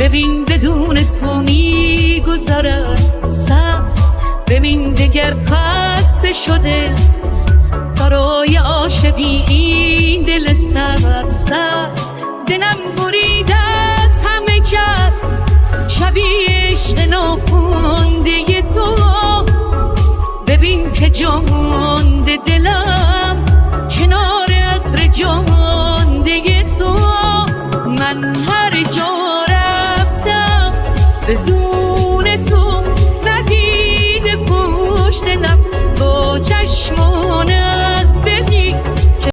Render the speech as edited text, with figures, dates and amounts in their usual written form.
ببین بدون تو میگذرد سر، ببین دگر خسته شده برای عاشقی این دل سرد. دلم برید از همه کس شبیه عشق ناخونده تو، ببین که جامانده دلم کنار عطر جامانده تو. من هر جا رفتم بدون